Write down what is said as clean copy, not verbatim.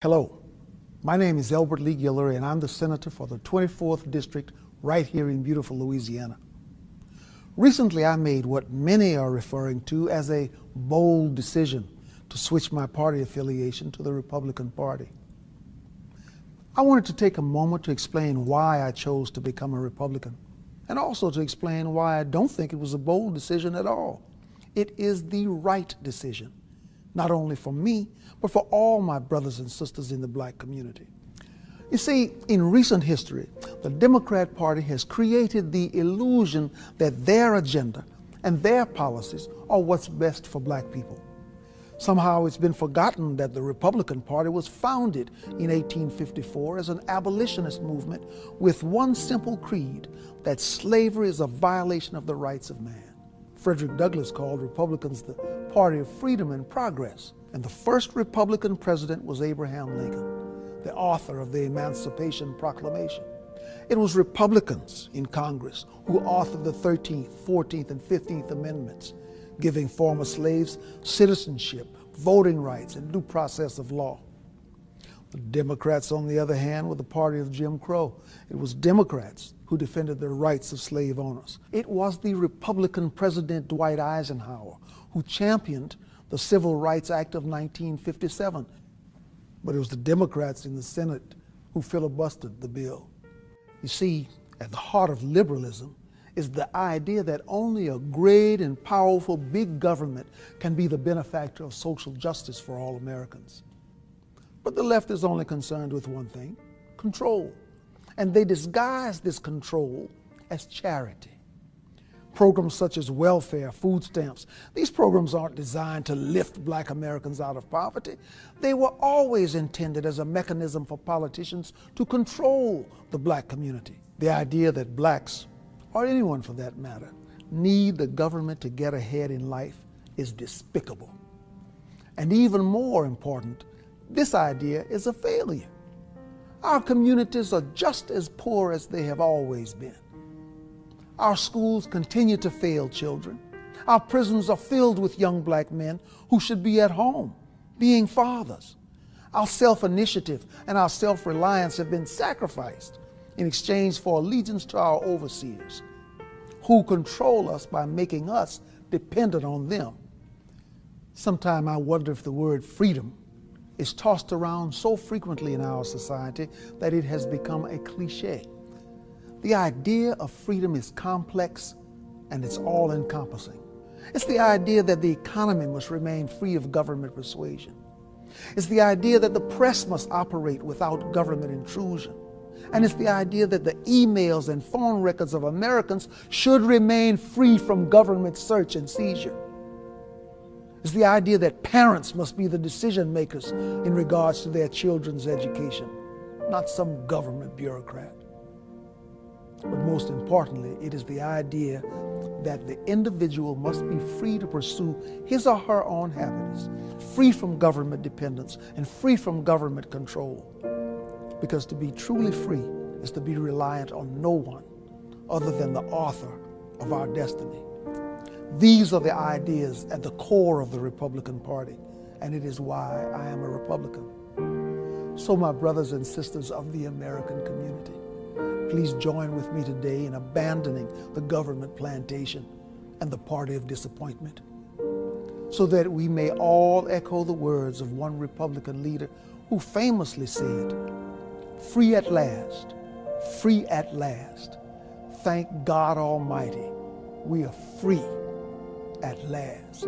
Hello, my name is Elbert Guillory and I'm the Senator for the 24th District right here in beautiful Louisiana. Recently I made what many are referring to as a bold decision to switch my party affiliation to the Republican Party. I wanted to take a moment to explain why I chose to become a Republican and also to explain why I don't think it was a bold decision at all. It is the right decision, not only for me, but for all my brothers and sisters in the black community. You see, in recent history, the Democrat Party has created the illusion that their agenda and their policies are what's best for black people. Somehow it's been forgotten that the Republican Party was founded in 1854 as an abolitionist movement with one simple creed, that slavery is a violation of the rights of man. Frederick Douglass called Republicans the party of freedom and progress, and the first Republican president was Abraham Lincoln, the author of the Emancipation Proclamation. It was Republicans in Congress who authored the 13th, 14th, and 15th Amendments, giving former slaves citizenship, voting rights, and due process of law. The Democrats, on the other hand, were the party of Jim Crow. It was Democrats who defended the rights of slave owners. It was the Republican President Dwight Eisenhower who championed the Civil Rights Act of 1957. But it was the Democrats in the Senate who filibustered the bill. You see, at the heart of liberalism is the idea that only a great and powerful big government can be the benefactor of social justice for all Americans. But the left is only concerned with one thing: control. And they disguise this control as charity. Programs such as welfare, food stamps, these programs aren't designed to lift black Americans out of poverty. They were always intended as a mechanism for politicians to control the black community. The idea that blacks, or anyone for that matter, need the government to get ahead in life is despicable. And even more important, this idea is a failure. Our communities are just as poor as they have always been. Our schools continue to fail children. Our prisons are filled with young black men who should be at home, being fathers. Our self-initiative and our self-reliance have been sacrificed in exchange for allegiance to our overseers, who control us by making us dependent on them. Sometimes I wonder if the word freedom is tossed around so frequently in our society that it has become a cliche. The idea of freedom is complex and it's all-encompassing. It's the idea that the economy must remain free of government persuasion. It's the idea that the press must operate without government intrusion. And it's the idea that the emails and phone records of Americans should remain free from government search and seizure. It's the idea that parents must be the decision makers in regards to their children's education, not some government bureaucrat. But most importantly, it is the idea that the individual must be free to pursue his or her own happiness, free from government dependence and free from government control. Because to be truly free is to be reliant on no one other than the author of our destiny. These are the ideas at the core of the Republican Party, and it is why I am a Republican. So my brothers and sisters of the American community, please join with me today in abandoning the government plantation and the party of disappointment, so that we may all echo the words of one Republican leader who famously said, "Free at last, free at last. Thank God Almighty, we are free at last."